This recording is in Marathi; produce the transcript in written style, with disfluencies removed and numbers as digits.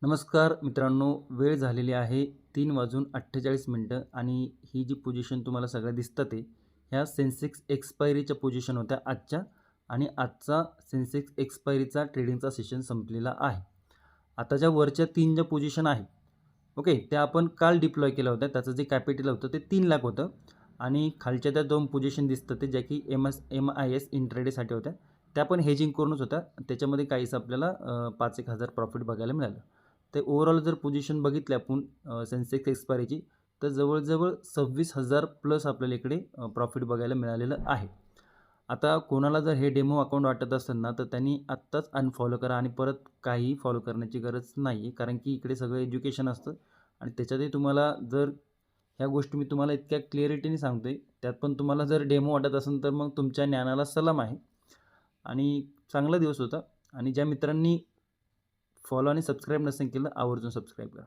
नमस्कार मित्रांनो, वेळ झालेली आहे 3:48 आणि ही जी पोझिशन तुम्हाला सगळ्या दिसतात आहे, ह्या सेन्सेक्स एक्सपायरीच्या पोझिशन होत्या आजच्या आणि आजचा सेन्सेक्स एक्सपायरीचा ट्रेडिंगचा सेशन संपलेला आहे. आता ज्या वरच्या 3 ज्या पोझिशन आहेत, ओके, त्या आपण काल डिप्लॉय केल्या होत्या. त्याचं जे कॅपिटल होतं ते 3,00,000 होतं आणि खालच्या त्या 2 पोझिशन दिसतात ते ज्या की MIS इंट्राडेसाठी होत्या. त्या पण हेजिंग करूनच होत्या. त्याच्यामध्ये काहीसं आपल्याला 5-1 हजार प्रॉफिट बघायला मिळालं. ते ओव्हरऑल जर पोझिशन बघितली आपण सेन्सेक्स एक्सपायरीची, तर जवळ-जवळ 26,000 प्लस आपल्याला इकडे प्रॉफिट बघायला मिळालेलं आहे. आता कोणाला जर हे डेमो अकाउंट वाटत असेल ना, तर त्यांनी आत्ताच अनफॉलो करा आणि परत काहीही फॉलो करण्याची गरज नाही आहे. कारण की इकडे सगळं एज्युकेशन असतं आणि त्याच्यातही तुम्हाला जर ह्या गोष्टी मी तुम्हाला इतक्या क्लिअरिटीने सांगतोय, त्यात पण तुम्हाला जर डेमो वाटत असेल, तर मग तुमच्या ज्ञानाला सलाम आहे आणि चांगला दिवस होता आणि ज्या मित्रांनी फॉलो आणि सबस्क्राईब नसेल केलं, आवर्जून सबस्क्राईब करा.